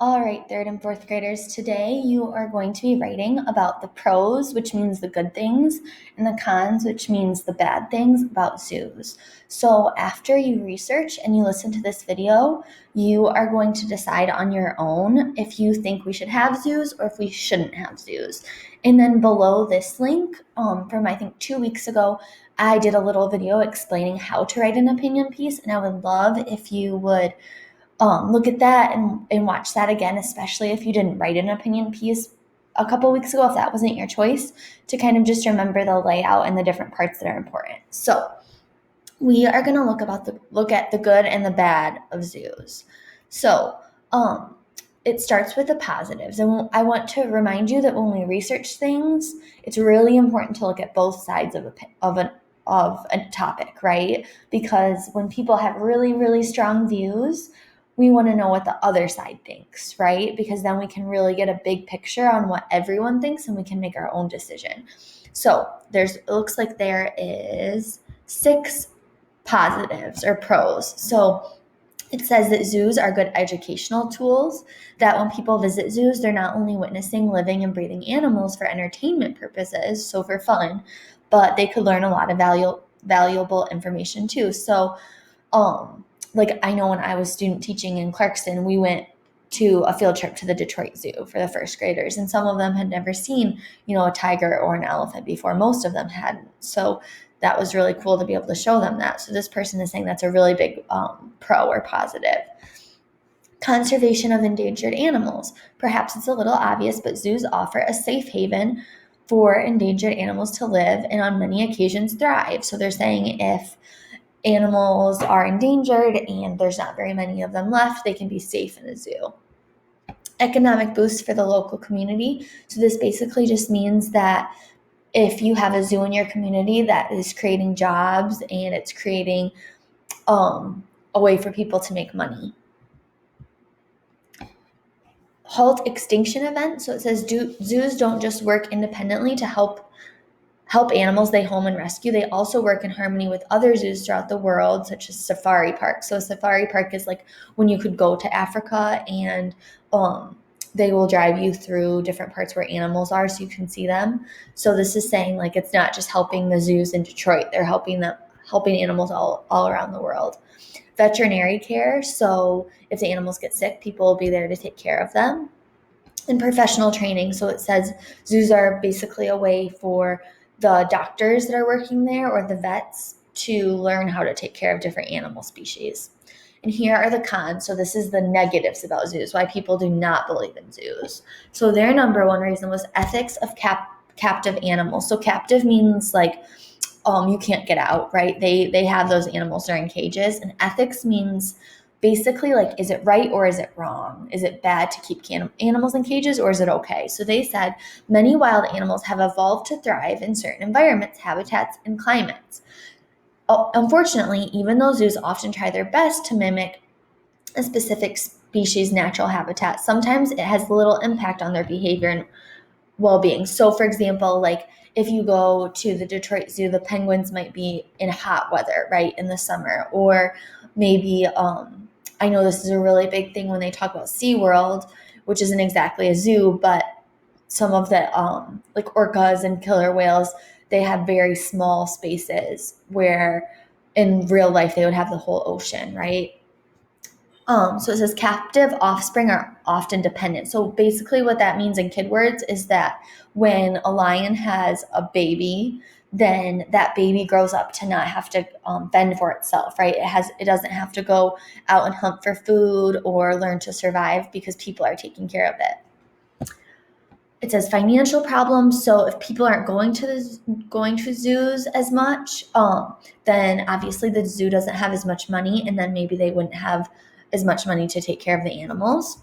All right, third and fourth graders, today you are going to be writing about the pros, which means the good things, and the cons, which means the bad things about zoos. So after you research and you listen to this video, you are going to decide on your own if you think we should have zoos or if we shouldn't have zoos. And then below this link, from I think 2 weeks ago, I did a little video explaining how to write an opinion piece, and I would love if you would look at that and watch that again, especially if you didn't write an opinion piece a couple weeks ago, if that wasn't your choice, to kind of just remember the layout and the different parts that are important. So we are going to look at the good and the bad of zoos. So it starts with the positives, and I want to remind you that when we research things, it's really important to look at both sides of a topic, right? Because when people have really, really strong views, we want to know what the other side thinks, right? Because then we can really get a big picture on what everyone thinks and we can make our own decision. So it looks like there is 6 positives or pros. So it says that zoos are good educational tools, that when people visit zoos, they're not only witnessing living and breathing animals for entertainment purposes, so for fun, but they could learn a lot of valuable information too. So like I know when I was student teaching in Clarkston, we went to a field trip to the Detroit Zoo for the first graders, and some of them had never seen, a tiger or an elephant before. Most of them hadn't. So that was really cool to be able to show them that. So this person is saying that's a really big pro or positive. Conservation of endangered animals. Perhaps it's a little obvious, but zoos offer a safe haven for endangered animals to live and on many occasions thrive. So they're saying if animals are endangered and there's not very many of them left, they can be safe in a zoo. Economic boost for the local community. So this basically just means that if you have a zoo in your community, that is creating jobs and it's creating a way for people to make money. Halt extinction event. So it says zoos don't just work independently to help animals they home and rescue. They also work in harmony with other zoos throughout the world, such as safari parks. So a safari park is like when you could go to Africa and they will drive you through different parts where animals are so you can see them. So this is saying like it's not just helping the zoos in Detroit. They're helping animals all around the world. Veterinary care. So if the animals get sick, people will be there to take care of them. And professional training. So it says zoos are basically a way for the doctors that are working there or the vets to learn how to take care of different animal species. And here are the cons. So this is the negatives about zoos, why people do not believe in zoos. So their number one reason was ethics of captive animals. So captive means like you can't get out, right? They have those animals, they're in cages. And ethics means basically like, is it right or is it wrong? Is it bad to keep animals in cages or is it okay? So they said many wild animals have evolved to thrive in certain environments, habitats, and climates. Unfortunately, even though zoos often try their best to mimic a specific species' natural habitat, sometimes it has little impact on their behavior and well-being. So for example, like if you go to the Detroit Zoo, the penguins might be in hot weather, right, in the summer, or maybe I know this is a really big thing when they talk about SeaWorld, which isn't exactly a zoo, but some of the like orcas and killer whales, they have very small spaces where in real life they would have the whole ocean, right? So it says captive offspring are often dependent. So basically what that means in kid words is that when a lion has a baby, then that baby grows up to not have to fend for itself, right? It doesn't have to go out and hunt for food or learn to survive because people are taking care of it. It says financial problems. So if people aren't going to zoos as much, then obviously the zoo doesn't have as much money, and then maybe they wouldn't have as much money to take care of the animals.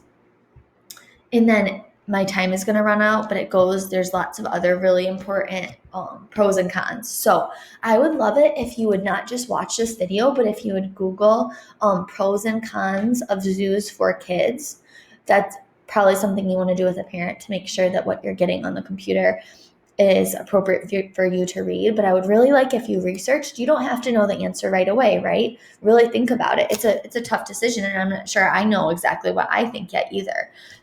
And then my time is going to run out, but there's lots of other really important pros and cons. So I would love it if you would not just watch this video, but if you would Google pros and cons of zoos for kids. That's probably something you want to do with a parent to make sure that what you're getting on the computer is appropriate for you to read, but I would really like if you researched. You don't have to know the answer right away, right? Really think about it. It's a tough decision, and I'm not sure I know exactly what I think yet either.